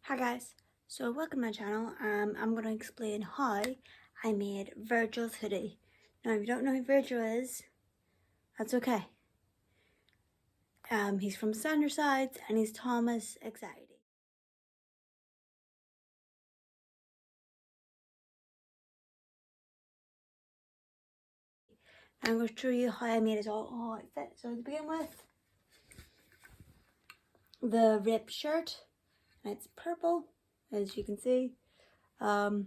Hi guys, so welcome to my channel. I'm going to explain how I made Virgil's hoodie. Now if you don't know who Virgil is, that's okay. He's from Sides and he's Thomas Anxiety. I'm going to show you how I made it all outfit. So to begin with, the ripped shirt, and it's purple as you can see. So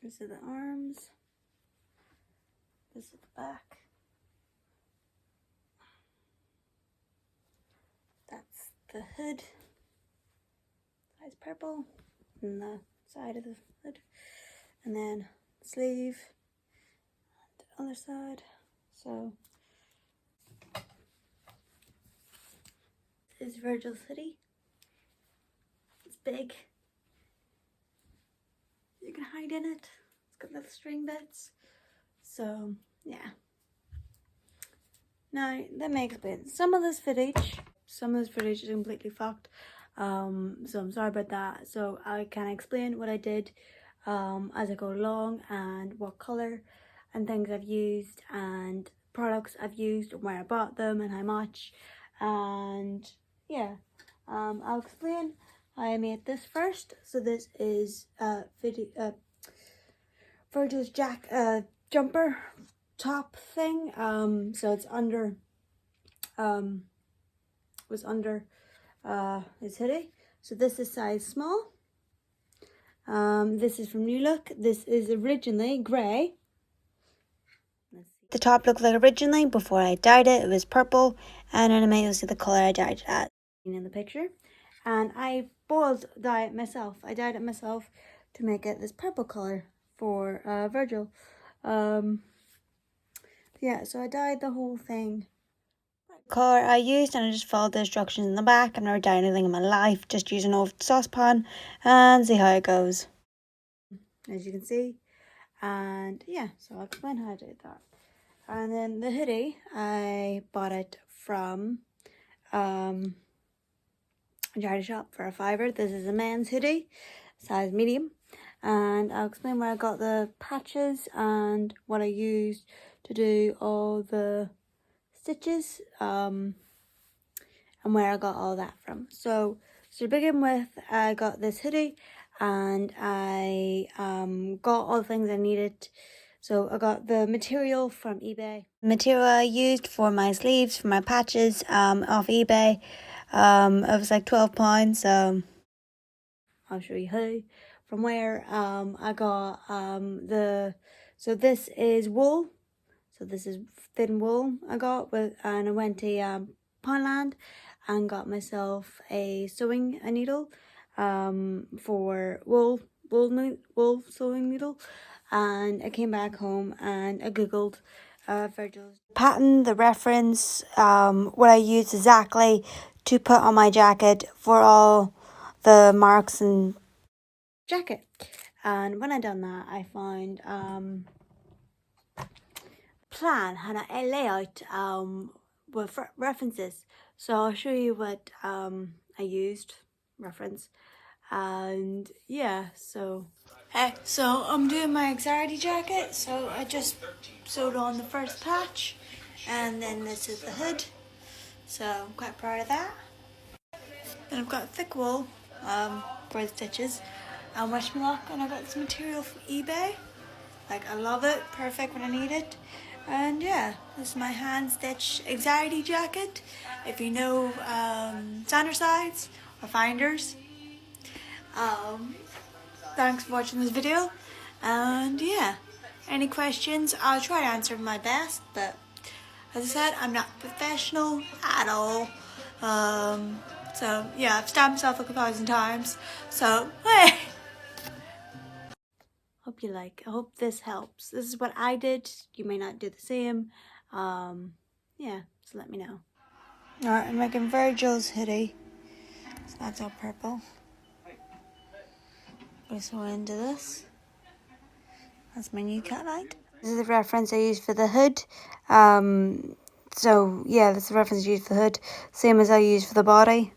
this is the arms, this is the back, that's the hood, it's purple, and the side of the hood, and then sleeve, and the other side. So this is Virgil's hoodie. It's big. You can hide in it. It's got little string bits. So yeah. Now let me explain. Some of this footage is completely fucked. So I'm sorry about that. So I can explain what I did as I go along, and what colour and things I've used, and products I've used, and where I bought them and how much. And yeah, I'll explain how I made this first. So this is Virgil's jumper top thing. So it's under was under his hoodie. So this is size small. This is from New Look. This is originally grey. The top looked like originally before I dyed it. It was purple, and in a minute you'll see the colour I dyed it at in the picture. And I dyed it myself. I dyed it myself to make it this purple colour for Virgil. Yeah, so I dyed the whole thing. Colour I used, and I just followed the instructions in the back. I've never dyed anything in my life, just use an old saucepan and see how it goes. As you can see. And yeah, so I'll explain how I did that. And then the hoodie, I bought it from a charity shop for $5. This is a men's hoodie, size medium. And I'll explain where I got the patches and what I used to do all the stitches, and where I got all that from. So to begin with, I got this hoodie, and I got all the things I needed. So I got the material from eBay. The material I used for my sleeves, for my patches, off eBay. It was like £12, so I'll show you how. From where I got so this is wool. So this is thin wool I got and I went to Poundland and got myself a sewing needle for wool sewing needle. And I came back home and I googled Virgil's pattern, the reference, what I used exactly to put on my jacket for all the marks and jacket. And when I done that, I found plan and a layout with references. So I'll show you what I used reference. And yeah, so I'm doing my anxiety jacket. So I just sewed on the first patch, and then this is the hood. So I'm quite proud of that. Then I've got thick wool for the stitches, and wish me luck. And I got this material from eBay. Like, I love it, perfect when I need it. And yeah, this is my hand stitch anxiety jacket. If you know Sides or Finders. Thanks for watching this video. And yeah, any questions, I'll try to answer my best, but as I said, I'm not professional at all. So yeah, I've stabbed myself like 1,000 times. So hey. Hope you like. I hope this helps. This is what I did. You may not do the same. Yeah, so let me know. Alright, I'm making Virgil's hoodie. So that's all purple. Put this one into this. That's my new cat light. This is the reference I used for the hood. So yeah, that's the reference I used for the hood. Same as I used for the body.